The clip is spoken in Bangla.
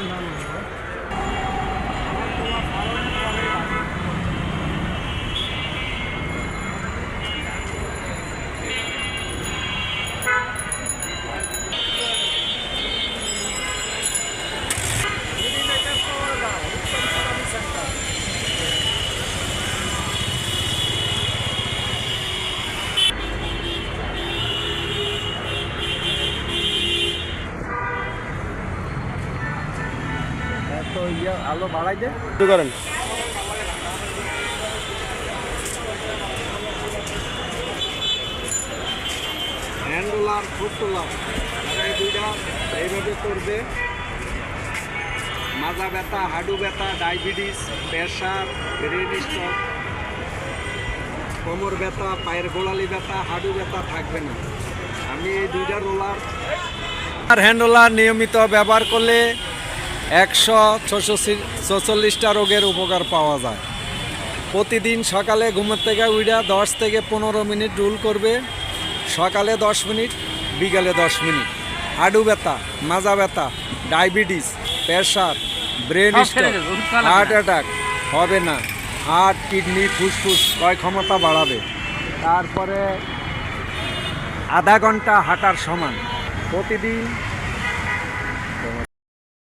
তো আলো বাড়াই দে শুরু করেন। হ্যান্ড রোলার, ফুট রোলার এই দুইটা এইভাবে করবে। মাজা ব্যথা, হাঁটু ব্যথা, ডায়াবেটিস, প্রেশার, ব্রেন স্ট্রোক, কোমর ব্যথা, পায়ের গোড়ালি ব্যথা, হাঁটু ব্যথা থাকবে না। আমি এই দুইটা রোলার আর হ্যান্ড রোলার নিয়মিত ব্যবহার করলে 146টা রোগের উপকার পাওয়া যায়। প্রতিদিন সকালে ঘুমের থেকে উঠে 10 থেকে 15 মিনিট রোল করবে। সকালে 10 মিনিট, বিকালে 10 মিনিট। হাঁটু ব্যথা, মাজা ব্যথা, diabetes, pressure, brain stroke, heart attack হবে না। হার্ট, কিডনি, ফুসফুস ক্রয় ক্ষমতা বাড়াবে। তারপরে আধা ঘন্টা হাঁটার সমান প্রতিদিন